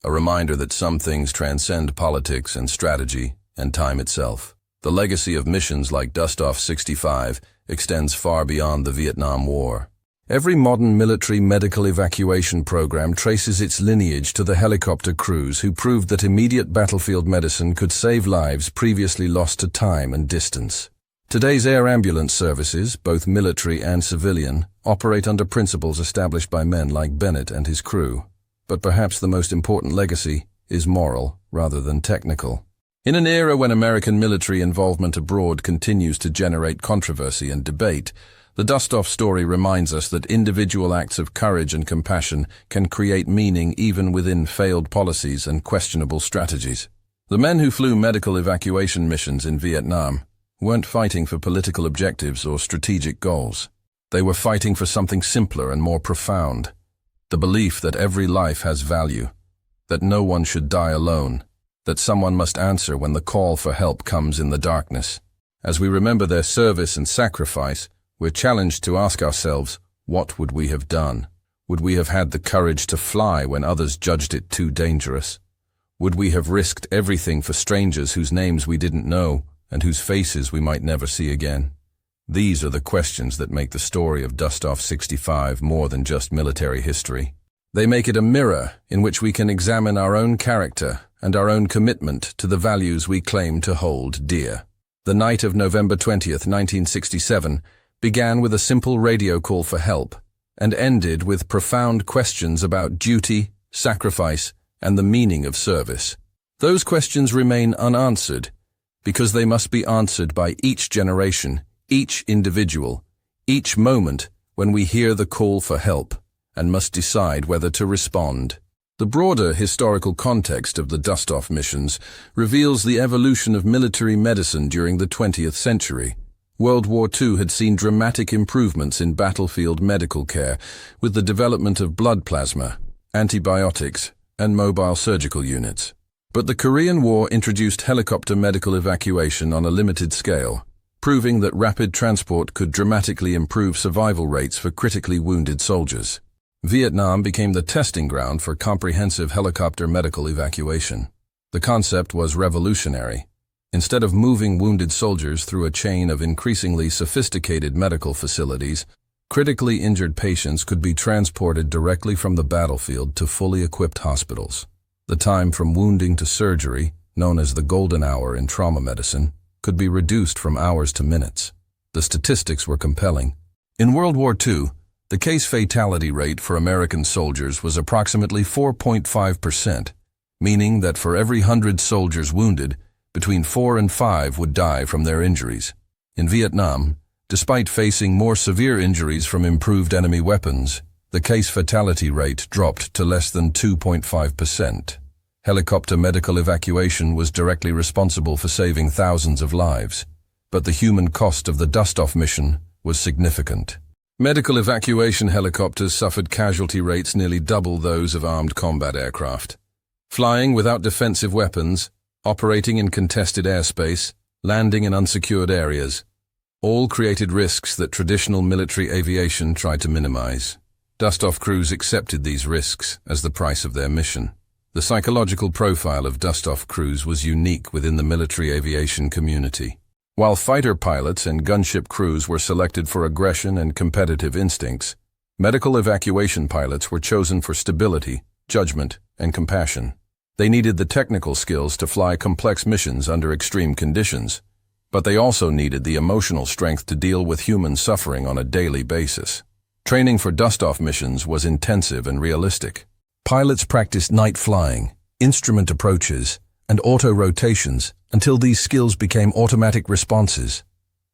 a reminder that some things transcend politics and strategy and time itself. The legacy of missions like Dustoff 65 extends far beyond the Vietnam War. Every modern military medical evacuation program traces its lineage to the helicopter crews who proved that immediate battlefield medicine could save lives previously lost to time and distance. Today's air ambulance services, both military and civilian, operate under principles established by men like Bennett and his crew. But perhaps the most important legacy is moral rather than technical. In an era when American military involvement abroad continues to generate controversy and debate, the Dustoff story reminds us that individual acts of courage and compassion can create meaning even within failed policies and questionable strategies. The men who flew medical evacuation missions in Vietnam weren't fighting for political objectives or strategic goals. They were fighting for something simpler and more profound: the belief that every life has value, that no one should die alone, that someone must answer when the call for help comes in the darkness. As we remember their service and sacrifice, we're challenged to ask ourselves, what would we have done? Would we have had the courage to fly when others judged it too dangerous? Would we have risked everything for strangers whose names we didn't know and whose faces we might never see again? These are the questions that make the story of Dustoff 65 more than just military history. They make it a mirror in which we can examine our own character and our own commitment to the values we claim to hold dear. The night of November 20th, 1967, began with a simple radio call for help and ended with profound questions about duty, sacrifice, and the meaning of service. Those questions remain unanswered because they must be answered by each generation, each individual, each moment when we hear the call for help and must decide whether to respond. The broader historical context of the Dustoff missions reveals the evolution of military medicine during the 20th century. World War II had seen dramatic improvements in battlefield medical care with the development of blood plasma, antibiotics, and mobile surgical units. But the Korean War introduced helicopter medical evacuation on a limited scale, proving that rapid transport could dramatically improve survival rates for critically wounded soldiers. Vietnam became the testing ground for comprehensive helicopter medical evacuation. The concept was revolutionary. Instead of moving wounded soldiers through a chain of increasingly sophisticated medical facilities, critically injured patients could be transported directly from the battlefield to fully equipped hospitals. The time from wounding to surgery, known as the golden hour in trauma medicine, could be reduced from hours to minutes. The statistics were compelling. In World War II, the case fatality rate for American soldiers was approximately 4.5%, meaning that for every 100 soldiers wounded, between 4 and 5 would die from their injuries. In Vietnam, despite facing more severe injuries from improved enemy weapons, the case fatality rate dropped to less than 2.5%. Helicopter medical evacuation was directly responsible for saving thousands of lives, but the human cost of the Dustoff mission was significant. Medical evacuation helicopters suffered casualty rates nearly double those of armed combat aircraft. Flying without defensive weapons, operating in contested airspace, landing in unsecured areas, all created risks that traditional military aviation tried to minimize. Dustoff crews accepted these risks as the price of their mission. The psychological profile of Dustoff crews was unique within the military aviation community. While fighter pilots and gunship crews were selected for aggression and competitive instincts, medical evacuation pilots were chosen for stability, judgment, and compassion. They needed the technical skills to fly complex missions under extreme conditions, but they also needed the emotional strength to deal with human suffering on a daily basis. Training for Dustoff missions was intensive and realistic. Pilots practiced night flying, instrument approaches, and auto-rotations until these skills became automatic responses.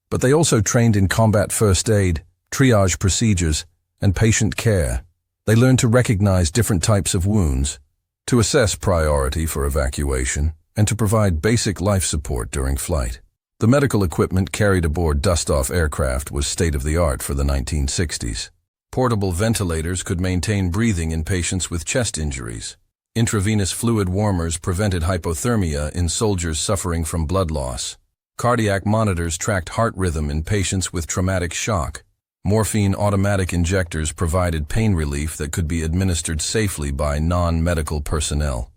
But they also trained in combat first aid, triage procedures, and patient care. They learned to recognize different types of wounds, to assess priority for evacuation, and to provide basic life support during flight. The medical equipment carried aboard Dustoff aircraft was state-of-the-art for the 1960s. Portable ventilators could maintain breathing in patients with chest injuries. Intravenous fluid warmers prevented hypothermia in soldiers suffering from blood loss. Cardiac monitors tracked heart rhythm in patients with traumatic shock. Morphine automatic injectors provided pain relief that could be administered safely by non-medical personnel.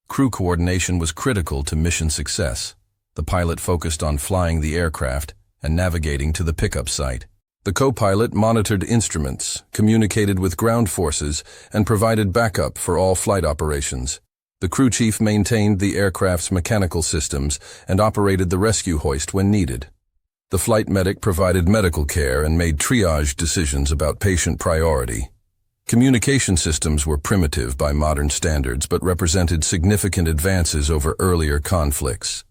Crew coordination was critical to mission success. The pilot focused on flying the aircraft and navigating to the pickup site. The co-pilot monitored instruments, communicated with ground forces, and provided backup for all flight operations. The crew chief maintained the aircraft's mechanical systems and operated the rescue hoist when needed. The flight medic provided medical care and made triage decisions about patient priority. Communication systems were primitive by modern standards but represented significant advances over earlier conflicts.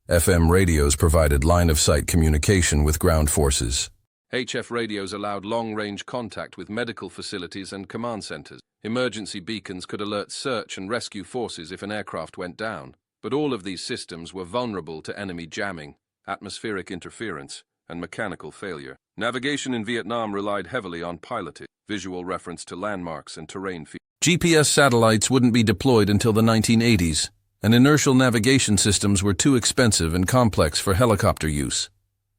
FM radios provided line-of-sight communication with ground forces. HF radios allowed long-range contact with medical facilities and command centers. Emergency beacons could alert search and rescue forces if an aircraft went down, but all of these systems were vulnerable to enemy jamming, atmospheric interference, and mechanical failure. Navigation in Vietnam relied heavily on piloted, visual reference to landmarks and terrain features. GPS satellites wouldn't be deployed until the 1980s, and inertial navigation systems were too expensive and complex for helicopter use.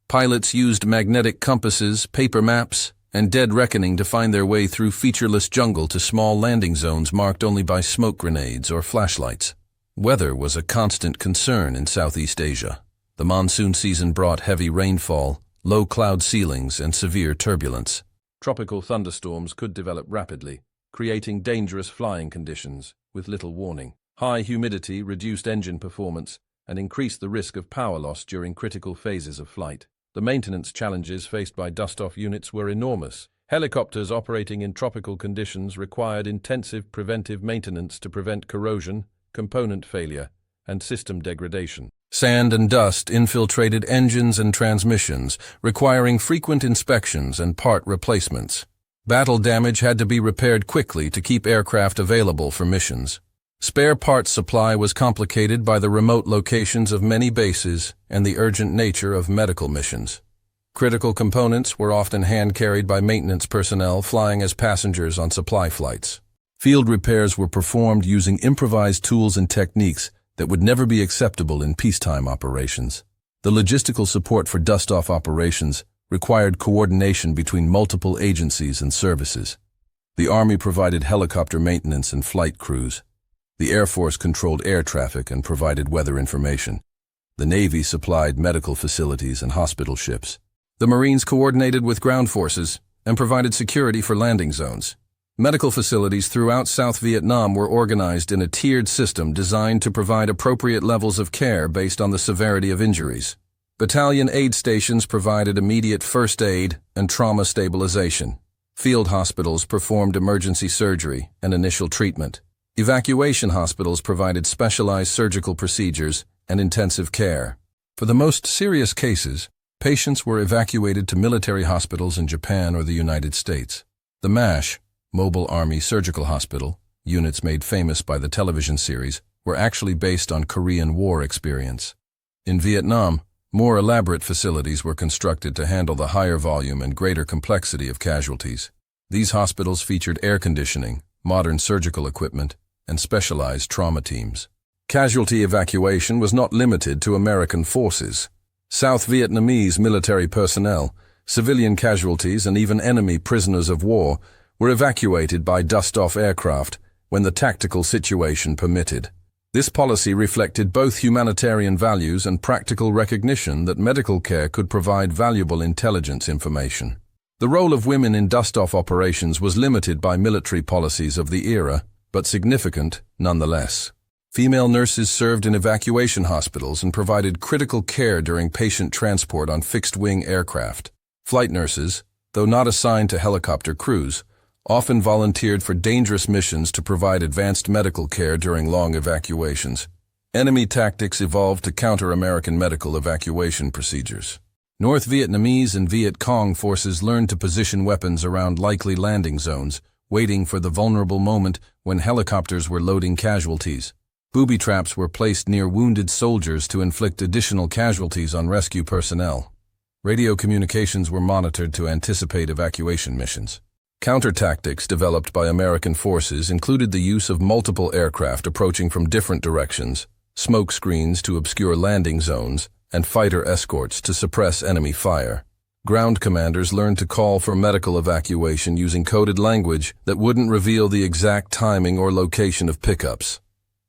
Pilots used magnetic compasses, paper maps, and dead reckoning to find their way through featureless jungle to small landing zones marked only by smoke grenades or flashlights. Weather was a constant concern in Southeast Asia. The monsoon season brought heavy rainfall, low cloud ceilings, and severe turbulence. Tropical thunderstorms could develop rapidly, creating dangerous flying conditions with little warning. High humidity reduced engine performance and increased the risk of power loss during critical phases of flight. The maintenance challenges faced by dust-off units were enormous. Helicopters operating in tropical conditions required intensive preventive maintenance to prevent corrosion, component failure, and system degradation. Sand and dust infiltrated engines and transmissions, requiring frequent inspections and part replacements. Battle damage had to be repaired quickly to keep aircraft available for missions. Spare parts supply was complicated by the remote locations of many bases and the urgent nature of medical missions. Critical components were often hand-carried by maintenance personnel flying as passengers on supply flights. Field repairs were performed using improvised tools and techniques that would never be acceptable in peacetime operations. The logistical support for dust-off operations required coordination between multiple agencies and services. The Army provided helicopter maintenance and flight crews. The Air Force controlled air traffic and provided weather information. The Navy supplied medical facilities and hospital ships. The Marines coordinated with ground forces and provided security for landing zones. Medical facilities throughout South Vietnam were organized in a tiered system designed to provide appropriate levels of care based on the severity of injuries. Battalion aid stations provided immediate first aid and trauma stabilization. Field hospitals performed emergency surgery and initial treatment. Evacuation hospitals provided specialized surgical procedures and intensive care. For the most serious cases, patients were evacuated to military hospitals in Japan or the United States. The MASH, Mobile Army Surgical Hospital, units made famous by the television series, were actually based on Korean War experience. In Vietnam, more elaborate facilities were constructed to handle the higher volume and greater complexity of casualties. These hospitals featured air conditioning, modern surgical equipment, and specialized trauma teams. Casualty evacuation was not limited to American forces. South Vietnamese military personnel, civilian casualties, and even enemy prisoners of war were evacuated by dust-off aircraft when the tactical situation permitted. This policy reflected both humanitarian values and practical recognition that medical care could provide valuable intelligence information. The role of women in dust-off operations was limited by military policies of the era, but significant nonetheless. Female nurses served in evacuation hospitals and provided critical care during patient transport on fixed-wing aircraft. Flight nurses, though not assigned to helicopter crews, often volunteered for dangerous missions to provide advanced medical care during long evacuations. Enemy tactics evolved to counter American medical evacuation procedures. North Vietnamese and Viet Cong forces learned to position weapons around likely landing zones, waiting for the vulnerable moment when helicopters were loading casualties. Booby traps were placed near wounded soldiers to inflict additional casualties on rescue personnel. Radio communications were monitored to anticipate evacuation missions. Counter-tactics developed by American forces included the use of multiple aircraft approaching from different directions, smoke screens to obscure landing zones, and fighter escorts to suppress enemy fire. Ground commanders learned to call for medical evacuation using coded language that wouldn't reveal the exact timing or location of pickups.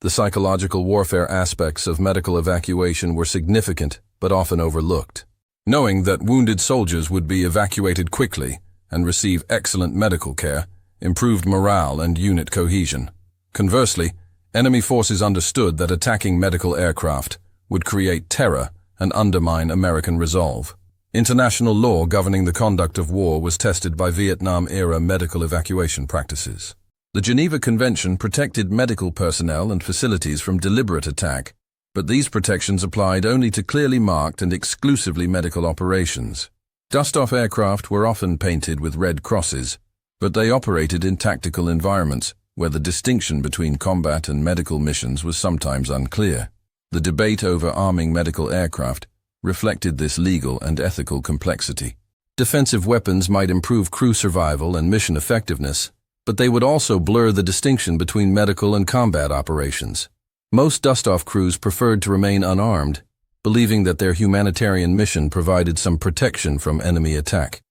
The psychological warfare aspects of medical evacuation were significant but often overlooked. Knowing that wounded soldiers would be evacuated quickly and receive excellent medical care improved morale and unit cohesion. Conversely, enemy forces understood that attacking medical aircraft would create terror and undermine American resolve. International law governing the conduct of war was tested by Vietnam-era medical evacuation practices. The Geneva Convention protected medical personnel and facilities from deliberate attack, but these protections applied only to clearly marked and exclusively medical operations. Dust-off aircraft were often painted with red crosses, but they operated in tactical environments where the distinction between combat and medical missions was sometimes unclear. The debate over arming medical aircraft reflected this legal and ethical complexity. Defensive weapons might improve crew survival and mission effectiveness, but they would also blur the distinction between medical and combat operations. Most dust-off crews preferred to remain unarmed, believing that their humanitarian mission provided some protection from enemy attack.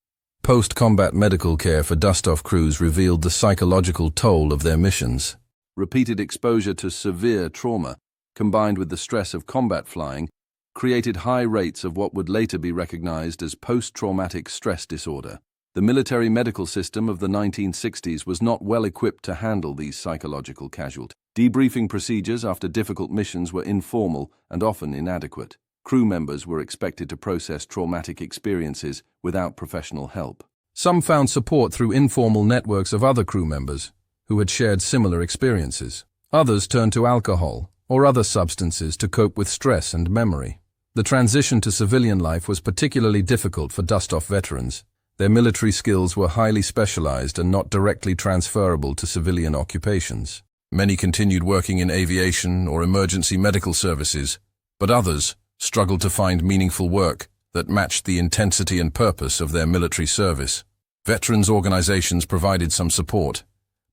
Post-combat medical care for dust-off crews revealed the psychological toll of their missions. Repeated exposure to severe trauma, combined with the stress of combat flying, created high rates of what would later be recognized as post-traumatic stress disorder. The military medical system of the 1960s was not well equipped to handle these psychological casualties. Debriefing procedures after difficult missions were informal and often inadequate. Crew members were expected to process traumatic experiences without professional help. Some found support through informal networks of other crew members who had shared similar experiences. Others turned to alcohol or other substances to cope with stress and memory. The transition to civilian life was particularly difficult for dust-off veterans. Their military skills were highly specialized and not directly transferable to civilian occupations. Many continued working in aviation or emergency medical services, but others struggled to find meaningful work that matched the intensity and purpose of their military service. Veterans organizations provided some support,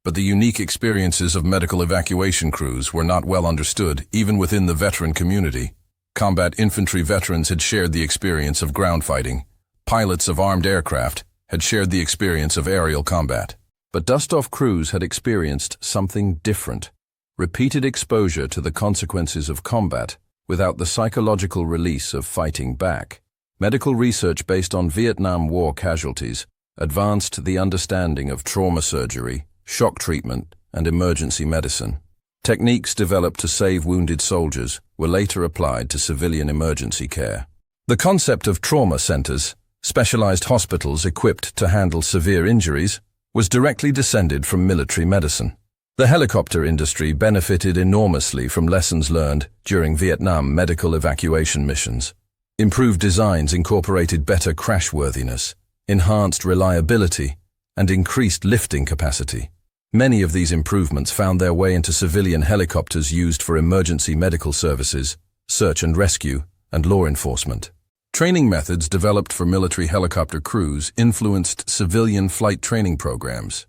but the unique experiences of medical evacuation crews were not well understood even within the veteran community. Combat infantry veterans had shared the experience of ground fighting. Pilots of armed aircraft had shared the experience of aerial combat. But dust-off crews had experienced something different. Repeated exposure to the consequences of combat without the psychological release of fighting back. Medical research based on Vietnam War casualties advanced the understanding of trauma surgery, shock treatment, and emergency medicine. Techniques developed to save wounded soldiers were later applied to civilian emergency care. The concept of trauma centers, specialized hospitals equipped to handle severe injuries, was directly descended from military medicine. The helicopter industry benefited enormously from lessons learned during Vietnam medical evacuation missions. Improved designs incorporated better crashworthiness, enhanced reliability, and increased lifting capacity. Many of these improvements found their way into civilian helicopters used for emergency medical services, search and rescue, and law enforcement. Training methods developed for military helicopter crews influenced civilian flight training programs.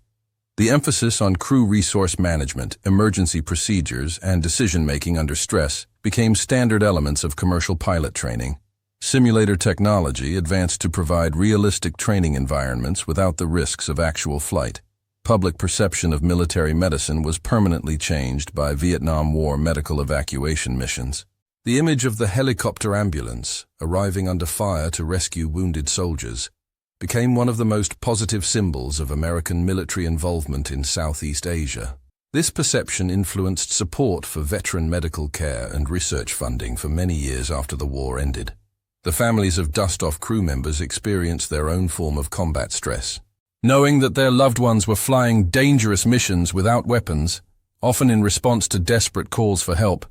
The emphasis on crew resource management, emergency procedures, and decision-making under stress became standard elements of commercial pilot training. Simulator technology advanced to provide realistic training environments without the risks of actual flight. Public perception of military medicine was permanently changed by Vietnam War medical evacuation missions. The image of the helicopter ambulance arriving under fire to rescue wounded soldiers became one of the most positive symbols of American military involvement in Southeast Asia. This perception influenced support for veteran medical care and research funding for many years after the war ended. The families of dust-off crew members experienced their own form of combat stress. Knowing that their loved ones were flying dangerous missions without weapons, often in response to desperate calls for help,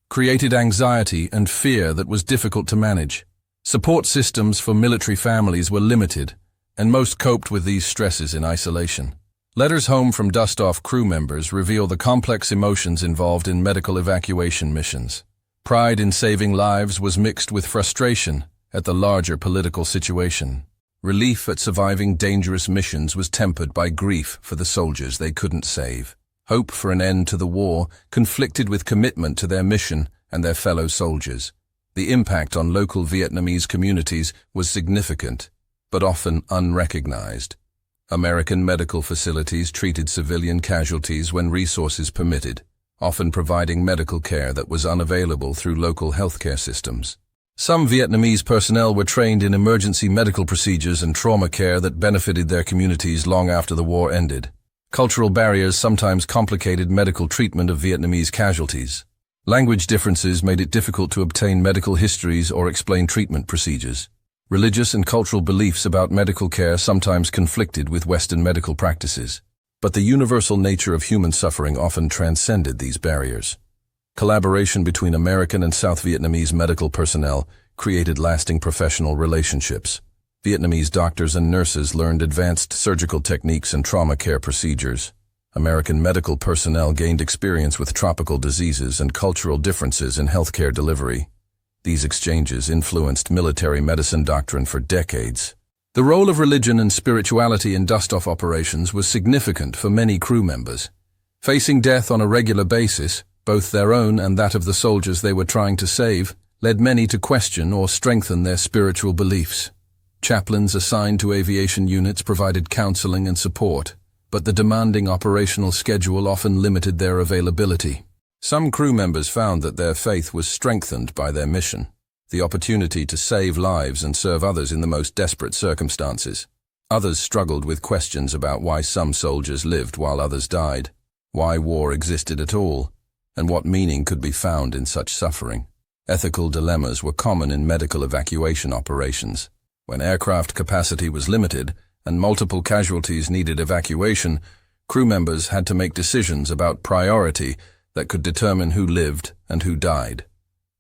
created anxiety and fear that was difficult to manage. Support systems for military families were limited, and most coped with these stresses in isolation. Letters home from dust-off crew members reveal the complex emotions involved in medical evacuation missions. Pride in saving lives was mixed with frustration at the larger political situation. Relief at surviving dangerous missions was tempered by grief for the soldiers they couldn't save. Hope for an end to the war conflicted with commitment to their mission and their fellow soldiers. The impact on local Vietnamese communities was significant, but often unrecognized. American medical facilities treated civilian casualties when resources permitted, often providing medical care that was unavailable through local healthcare systems. Some Vietnamese personnel were trained in emergency medical procedures and trauma care that benefited their communities long after the war ended. Cultural barriers sometimes complicated medical treatment of Vietnamese casualties. Language differences made it difficult to obtain medical histories or explain treatment procedures. Religious and cultural beliefs about medical care sometimes conflicted with Western medical practices. But the universal nature of human suffering often transcended these barriers. Collaboration between American and South Vietnamese medical personnel created lasting professional relationships. Vietnamese doctors and nurses learned advanced surgical techniques and trauma care procedures. American medical personnel gained experience with tropical diseases and cultural differences in healthcare delivery. These exchanges influenced military medicine doctrine for decades. The role of religion and spirituality in dust-off operations was significant for many crew members. Facing death on a regular basis, both their own and that of the soldiers they were trying to save, led many to question or strengthen their spiritual beliefs. Chaplains assigned to aviation units provided counseling and support, but the demanding operational schedule often limited their availability. Some crew members found that their faith was strengthened by their mission, the opportunity to save lives and serve others in the most desperate circumstances. Others struggled with questions about why some soldiers lived while others died, why war existed at all, and what meaning could be found in such suffering. Ethical dilemmas were common in medical evacuation operations. When aircraft capacity was limited and multiple casualties needed evacuation, crew members had to make decisions about priority that could determine who lived and who died.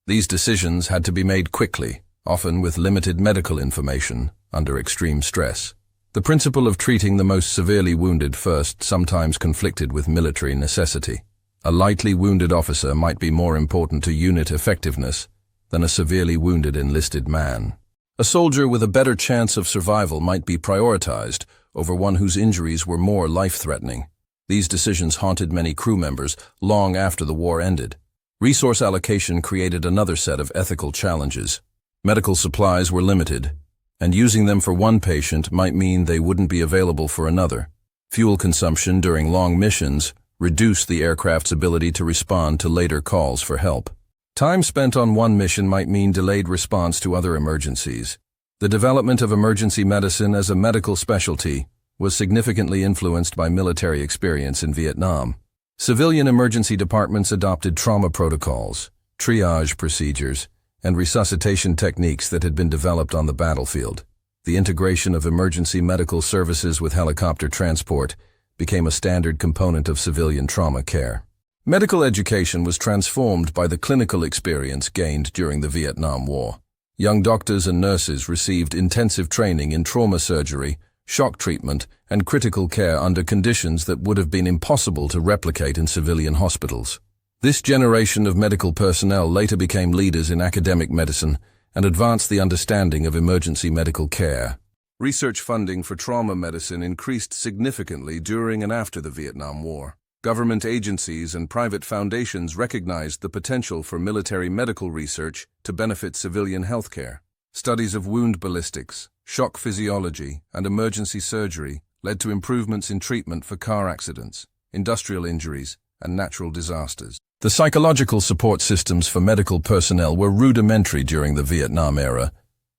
These decisions had to be made quickly, often with limited medical information, under extreme stress. The principle of treating the most severely wounded first sometimes conflicted with military necessity. A lightly wounded officer might be more important to unit effectiveness than a severely wounded enlisted man. A soldier with a better chance of survival might be prioritized over one whose injuries were more life-threatening. These decisions haunted many crew members long after the war ended. Resource allocation created another set of ethical challenges. Medical supplies were limited, and using them for one patient might mean they wouldn't be available for another. Fuel consumption during long missions reduced the aircraft's ability to respond to later calls for help. Time spent on one mission might mean delayed response to other emergencies. The development of emergency medicine as a medical specialty was significantly influenced by military experience in Vietnam. Civilian emergency departments adopted trauma protocols, triage procedures, and resuscitation techniques that had been developed on the battlefield. The integration of emergency medical services with helicopter transport became a standard component of civilian trauma care. Medical education was transformed by the clinical experience gained during the Vietnam War. Young doctors and nurses received intensive training in trauma surgery, shock treatment, and critical care under conditions that would have been impossible to replicate in civilian hospitals. This generation of medical personnel later became leaders in academic medicine and advanced the understanding of emergency medical care. Research funding for trauma medicine increased significantly during and after the Vietnam War. Government agencies and private foundations recognized the potential for military medical research to benefit civilian healthcare. Studies of wound ballistics, shock physiology, and emergency surgery led to improvements in treatment for car accidents, industrial injuries, and natural disasters. The psychological support systems for medical personnel were rudimentary during the Vietnam era,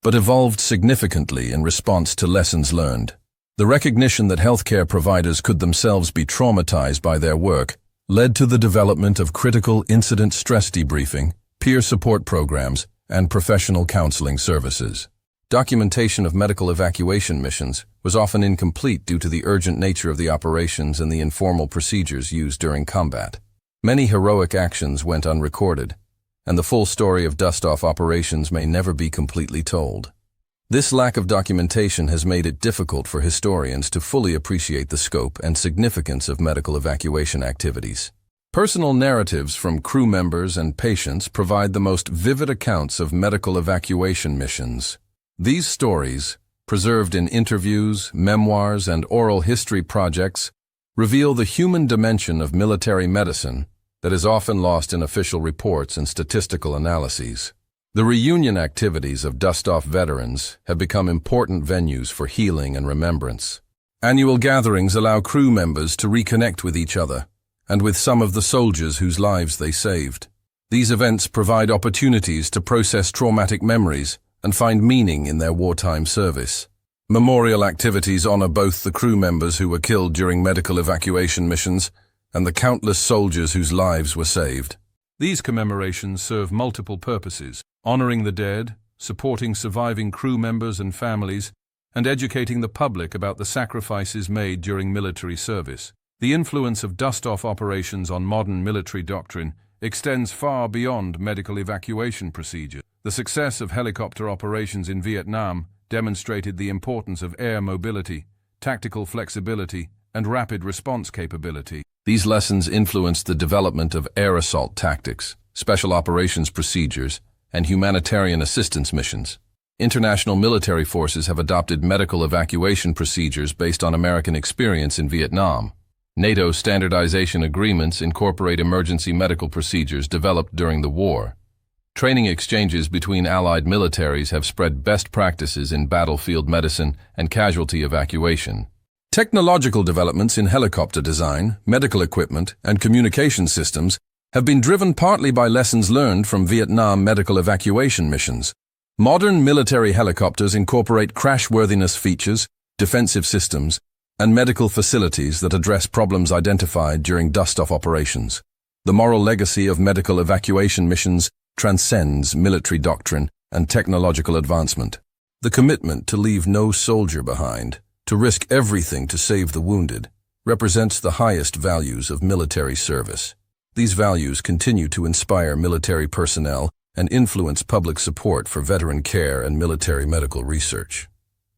but evolved significantly in response to lessons learned. The recognition that healthcare providers could themselves be traumatized by their work led to the development of critical incident stress debriefing, peer support programs, and professional counseling services. Documentation of medical evacuation missions was often incomplete due to the urgent nature of the operations and the informal procedures used during combat. Many heroic actions went unrecorded, and the full story of dust-off operations may never be completely told. This lack of documentation has made it difficult for historians to fully appreciate the scope and significance of medical evacuation activities. Personal narratives from crew members and patients provide the most vivid accounts of medical evacuation missions. These stories, preserved in interviews, memoirs, and oral history projects, reveal the human dimension of military medicine that is often lost in official reports and statistical analyses. The reunion activities of dust-off veterans have become important venues for healing and remembrance. Annual gatherings allow crew members to reconnect with each other and with some of the soldiers whose lives they saved. These events provide opportunities to process traumatic memories and find meaning in their wartime service. Memorial activities honor both the crew members who were killed during medical evacuation missions and the countless soldiers whose lives were saved. These commemorations serve multiple purposes, honoring the dead, supporting surviving crew members and families, and educating the public about the sacrifices made during military service. The influence of dust-off operations on modern military doctrine extends far beyond medical evacuation procedures. The success of helicopter operations in Vietnam demonstrated the importance of air mobility, tactical flexibility, and rapid response capability. These lessons influenced the development of air assault tactics, special operations procedures, and humanitarian assistance missions. International military forces have adopted medical evacuation procedures based on American experience in Vietnam. NATO standardization agreements incorporate emergency medical procedures developed during the war. Training exchanges between allied militaries have spread best practices in battlefield medicine and casualty evacuation. Technological developments in helicopter design, medical equipment, and communication systems have been driven partly by lessons learned from Vietnam medical evacuation missions. Modern military helicopters incorporate crashworthiness features, defensive systems, and medical facilities that address problems identified during dust-off operations. The moral legacy of medical evacuation missions transcends military doctrine and technological advancement. The commitment to leave no soldier behind, to risk everything to save the wounded, represents the highest values of military service. These values continue to inspire military personnel and influence public support for veteran care and military medical research.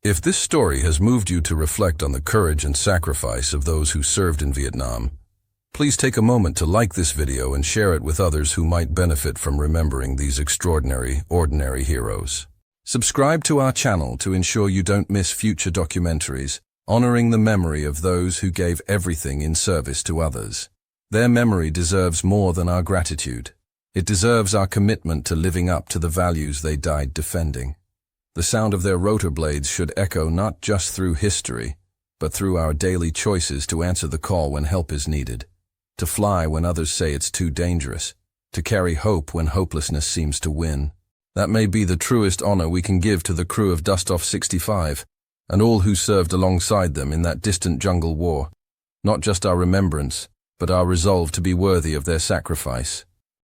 If this story has moved you to reflect on the courage and sacrifice of those who served in Vietnam, please take a moment to like this video and share it with others who might benefit from remembering these extraordinary, ordinary heroes. Subscribe to our channel to ensure you don't miss future documentaries, honoring the memory of those who gave everything in service to others. Their memory deserves more than our gratitude. It deserves our commitment to living up to the values they died defending. The sound of their rotor blades should echo not just through history, but through our daily choices to answer the call when help is needed, to fly when others say it's too dangerous, to carry hope when hopelessness seems to win. That may be the truest honor we can give to the crew of Dust-Off 65 and all who served alongside them in that distant jungle war. Not just our remembrance, but our resolve to be worthy of their sacrifice.